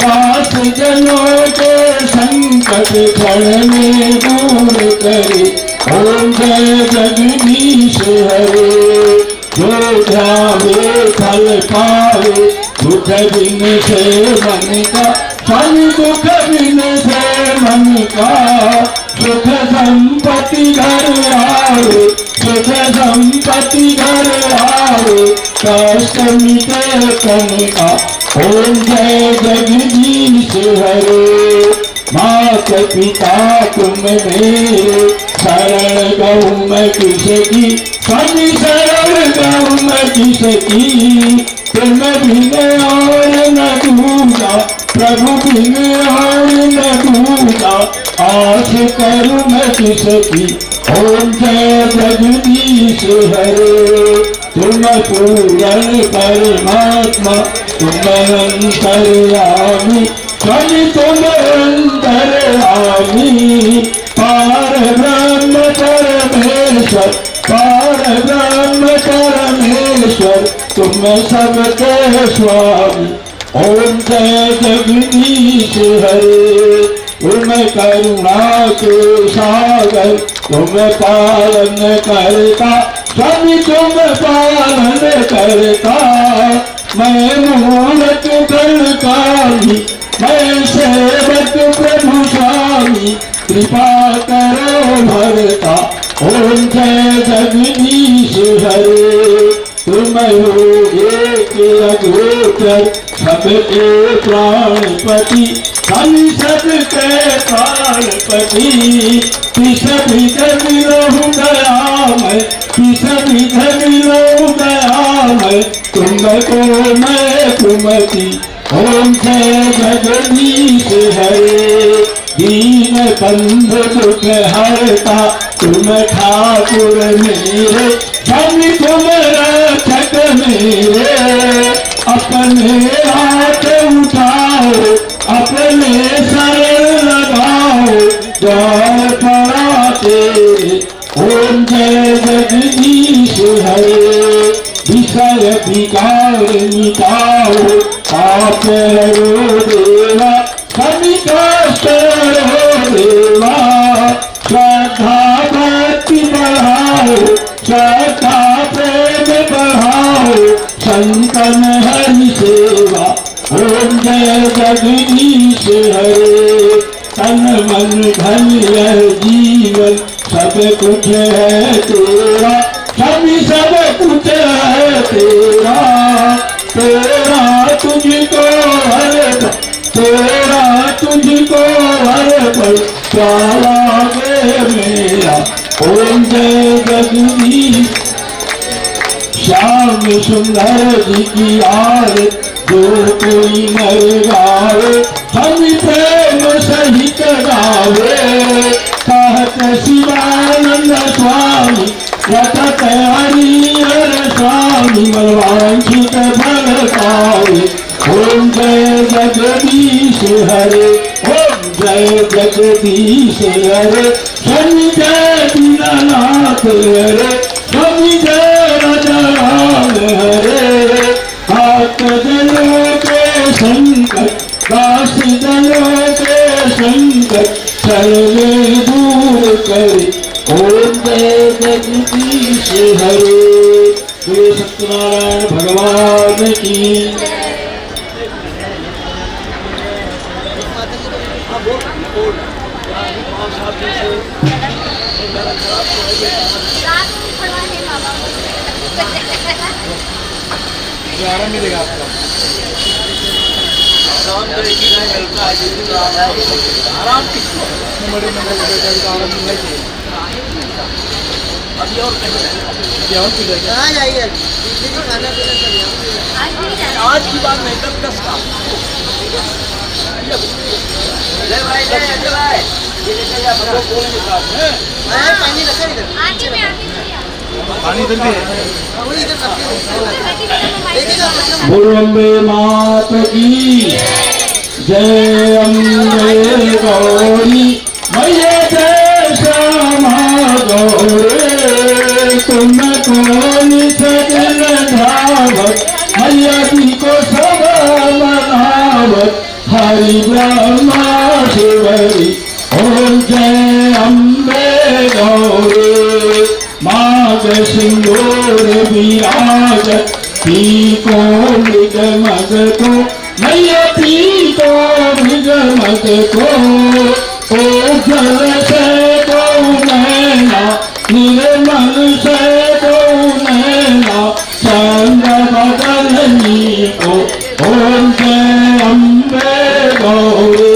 Speaker 3: दास जनों के संकट क्षण में दूर करे ओम जय जगदीश हरे जो ध्यावे फल पावे दुख बिन से मन का स्वामी दुख बिन से मन का सुख संपत्ति घर आवे सुख संपत्ति घर आवे कष्ट मिटे तन का ओम जय जगदीश हरे मात पिता तुम मेरे शरण गौ मैं किसकी स्वामी शरण गौ मैं किसकी तुम बिन और न दूजा प्रभु बिन और न दूजा आश करूं मैं किसकी ओम जय जगदीश हरे तुम पूर्ण परमात्मा तुम अंतर्यामी स्वामी तुम अंतर्यामी पार ब्रह्म परमेश्वर पार ब्रह्म परमेश्वर तुम सबके स्वामी ओम जय जगदीश हरे तुम करुणा के सागर तुम पालन करता स्वामी तुम पालन करता मैं मूलक गणकारी मैं सेवक प्रभु स्वामी कृपा करो भरता ओम जय जगदीश हरे तुम हो एक अगोचर सबके प्राणपति हम सबके प्राणपति किस विध मिलो गया मैं किस विध मिलो गया मैं तुमको मैं कुमति ओम जय जगदीश हरे दीन बंधु दुख हरता तुम ठाकुर मेरे स्वामी तुम रक्षक मेरे अपने हाथ उठाओ अपने शरण लगाओ द्वार पड़ा तेरे ओम जय जगदीश हरे विषय विकार मिटाओ पाप हरो देवा सभी कष्ट हरो देवा श्रद्धा भक्ति बढ़ाओ श्रद्धा प्रेम बढ़ाओ संतन हरि सेवा ओम जय जगदीश हरे तन मन धन यह जीवन सब कुछ है तेरा सभी सब कुछ है तेरा तेरा तुझको हर तेरा तुझको हर पल प्यारा मेरा ओम जय जगदीश श्याम सुंदर जी की आरत जो कोई नर गावे हम प्रेम सहित गावे कहत शिवानंद स्वामी रटत हरिहर स्वामी मनवांछित फल पावे ओम जय जगदीश हरे ओम जय जगदीश हरे स्वामी जय दीनानाथ हरे स्वामी जय राजाराम हरे भक्त जनों के संकट दास जनों के संकट सर्वे दूर करे ओम जय जगदीश हरे श्री सत्यनारायण भगवान की
Speaker 4: आराम मिलेगा आपको आराम किसको बड़े मंगल आराम मिलना चाहिए अभी और कहाँ जाइए खाना पीना सब आज की बात नहीं तब 10 का जय भाई जय भाई पानी रखा इधर पानी इधर भी
Speaker 3: बोलो अम्बे मात की जय अम्बे गौरी मैया जय श्यामा गौरे तुम कौन सजन धावत मैया जी को सब मनावत हरि ब्रह्मा शिवरी ओम जय अम्बे गौरे माग सिंदूर विराजत पीको निगमग मैया पीतो भिज मत को ओ जल से गौ नैना निर्मल से गौ नैना चंद बदलनी को ओम जय अम्बे गौरी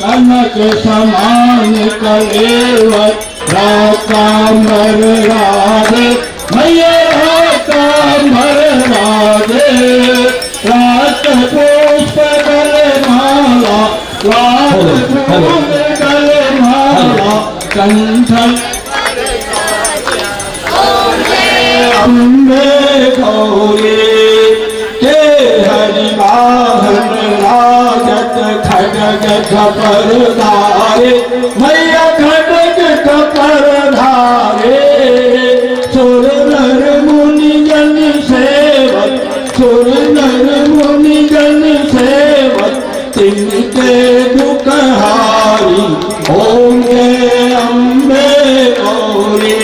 Speaker 3: कनक समान कलेवर राकांबर राधे मैया राकांबर राधे रात पुष्प गले माला रात फूल गले माला कंठ अम्बे गौरी के हरि वाहन राजत खड्ग खपर धारे मैया खड्ग खपर धारे सुर नर मुनि जन सेवक सुर नर मुनि जन सेवक तिनके दुख हारी ओम जय अम्बे गौरी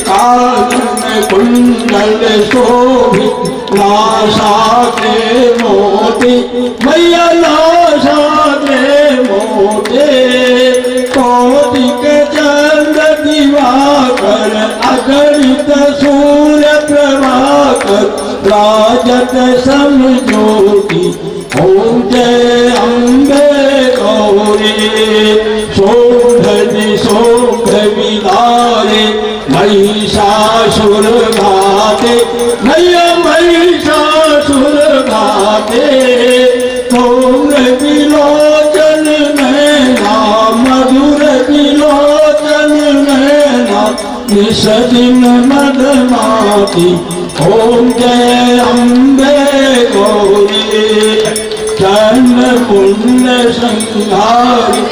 Speaker 3: कानन कुंडल शोभित नासा के मोती मैया नासा के मोते कौतिक चंद्र दिवाकर अगणित सूर्य प्रभाकर राजत समज्योति ओम जय अम्बे गौरी शोभनि शोभ विदारे महिषासुर घाते मैया महिषासुर घाते कौर विलोचन नैना मधुर विलोचन नैना निषदिन मदमाती ओम जय अम्बे गौरी जन्म पुण्य संहारी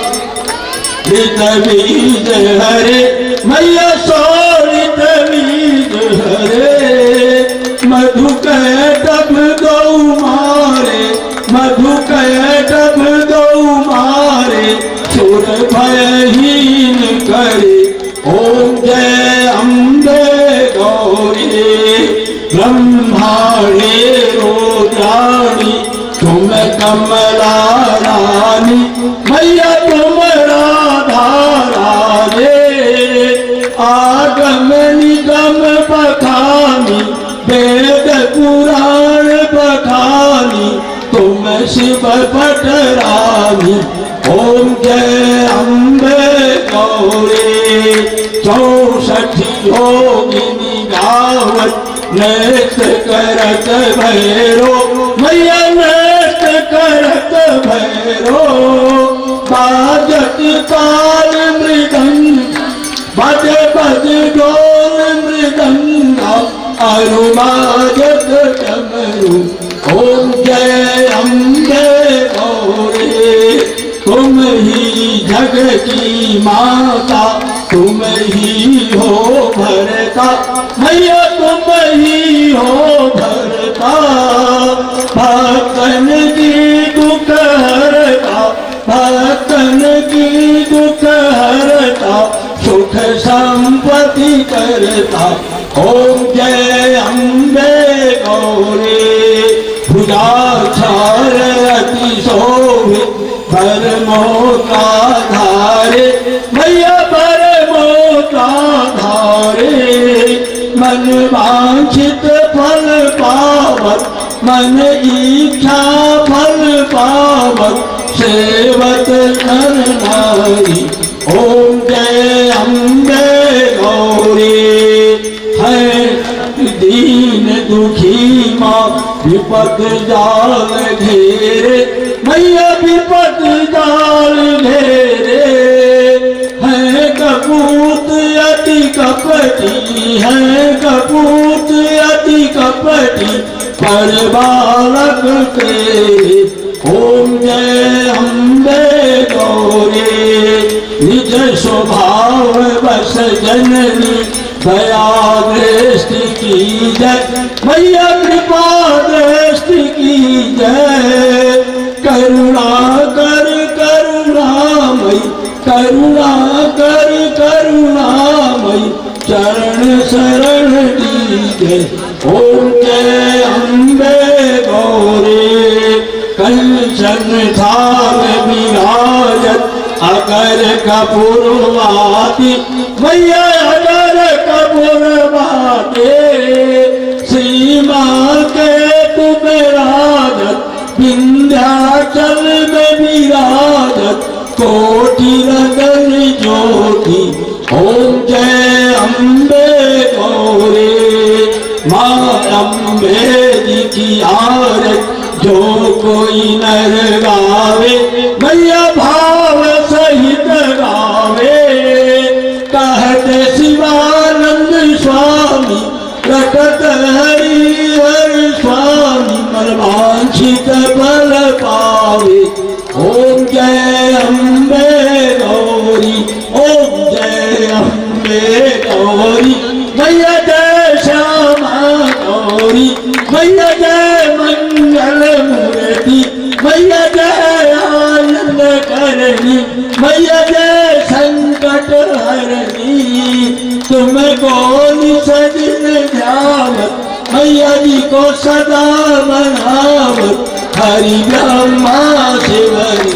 Speaker 3: ऋत बीज हरे मैया सोरित बीज हरे मधु कैटभ गौ मारे मधु कैटभ गौ मारे सुर भयहीन करे ओम जय अम्बे गौरी ब्रह्माणे रुद्राणी तुम कमला रानी मैया तुम राधा रानी आगम निगम बखानी वेद पुराण बखानी तुम शिव पटरानी ओम जय अम्बे गौरी 64 योगिनी गावत नृत्य करत भैरो मैया नृत्य करत भैरो बाजत ताल मृदंग बज बज डोल मृदंग अरु बाजत डमरू ओम जय अम्बे गौरी तुम ही जग की माता तुम ही हो भरता मैया तुम ही हो भरता भक्तन की दुख हरता भक्तन की दुख हरता सुख संपत्ति करता ओम जय अम्बे गौरी भुजाक्षर अति शोभित परमोता धारे मैया परमोता धारे मन वांछित फल पावत मन इच्छा फल पावत सेवत नर नारी ओम जय अम्बे गौरी है दीन दुखी माँ विपद जाल घेरे मैया विपद जाल घेरे है कपूत अति कपटी है कपूत अति कपटी पर बालक तेरे ओम जय अम्बे गौरी निज स्वभाव बस जननी दया दृष्टि की जय मैया कृपा दृष्टि की जय करुणा कर करुणामयी करुणा कर करुणामयी चरण शरण दीजिए ओम जय अम्बे गौरी कंचन थाल विराजत अगर कपूरवाती मैया अगर कपूरवाती सीमा के तुम राजत विंध्याचल में विराजत कोटि रगन ज्योति ओम जय अम्बे गौरी माँ अम्बे जी की आरत जो कोई नर गावे मैया भाव सहित गावे कहते शिवानंद स्वामी रटत हरिहर स्वामी मनवांछित बल पावे ओम जय अम्बे गौरी ओम जय अम्बे गौरी मैया जय श्यामा गौरी मैया जय मंगल मूर्ति मैया जय आनंद करणी मैया जय संकट हरणी तुमको निसदिन ध्यावत मैया जी को सदा मनावत हरि ब्रह्मा शिवरी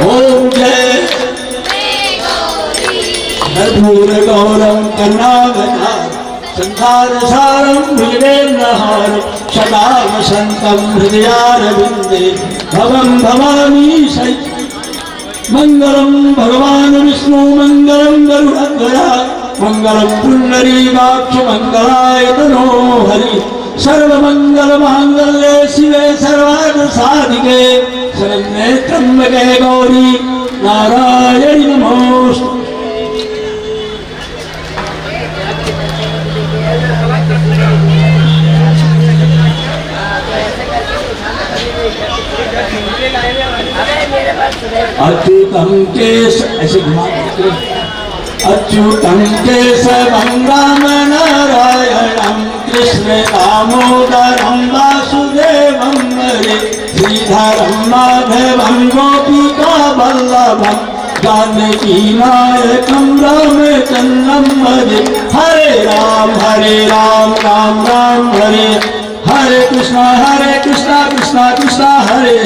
Speaker 3: ओम जय कर्पूर गौरम करुणावतार संसार सारम भुजगेन्द्रहार सदा वसंतम हृदयारविंदे भवं भवानी सै मंगलम भगवान विष्णु मंगलम गरुड़ध्वजा मंगलम पुंडरीकाक्ष मंगलाय तनो हरि सर्वमंगल मांगल्ये शिवे सर्वार्थ साधिके शरण्ये त्र्यंबके गौरी नारायणी नमोस्तुते। अच्युतम केश ऐसे घुमा अच्युतम केशवं राम नारायणं कृष्ण दामोदरं वासुदेवं हरे श्रीधरं माधवं गोपिका वल्लभं जानकी नायकं रामचन्द्रं भजे हरे राम राम राम हरे हरे कृष्णा कृष्णा कृष्णा हरे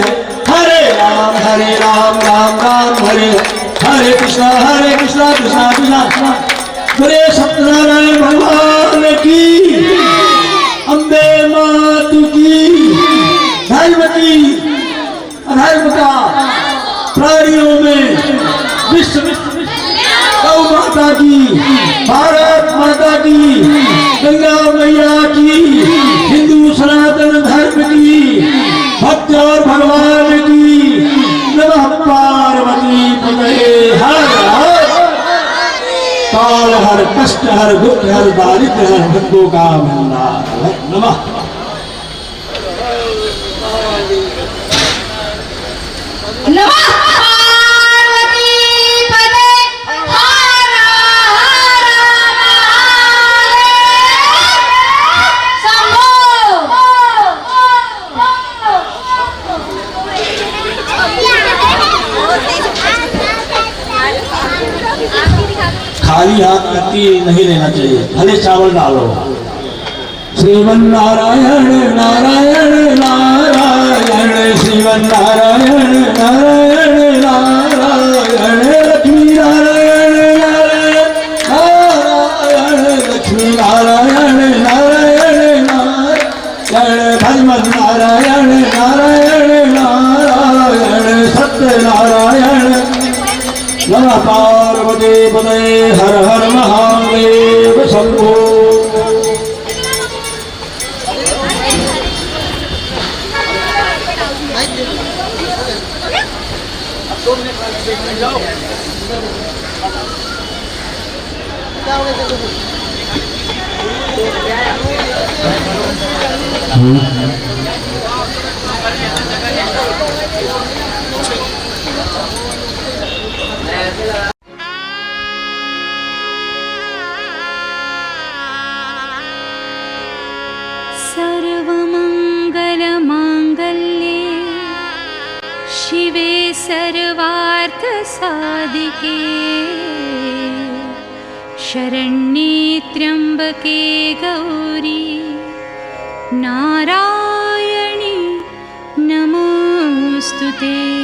Speaker 3: हरे राम राम हरे हरे कृष्णा कृष्णा कृष्णा बोले सत्यनारायण भगवान की अम्बे मात की धर्मती अधर्मता प्राणियों में विश्व गौ माता की भारत माता की गंगा मैया की हिंदू सनातन धर्म की भक्त और भगवान की नमः पार्वती पतये हर काल हर कष्ट हर दुख हर दारिद्र हर भक्तों का भंडार नमः। खाली हाथ कति नहीं लेना चाहिए, भले चावल डालो। श्रीमन नारायण नारायण नारायण श्रीमन नारायण नारायण नारायण लक्ष्मी नारायण नारायण नारायण लक्ष्मी नारायण नारायण नारायण भगवन् नारायण नारायण नारायण सत्य नारायण नमः पार्वती पतये हर हर महादेव शंभो।
Speaker 1: सर्वमङ्गलमाङ्गल्ये शिवे सर्वार्थसाधिके शरण्ये त्र्यम्बके गौरी नारायणी नमोस्तुते। नमोऽस्तुते।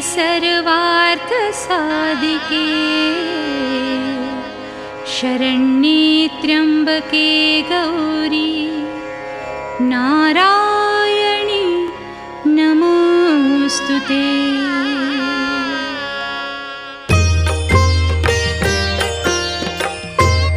Speaker 1: सर्वार्थसाधिके शरण्ये त्र्यम्बके गौरी नारायणी नमोऽस्तुते।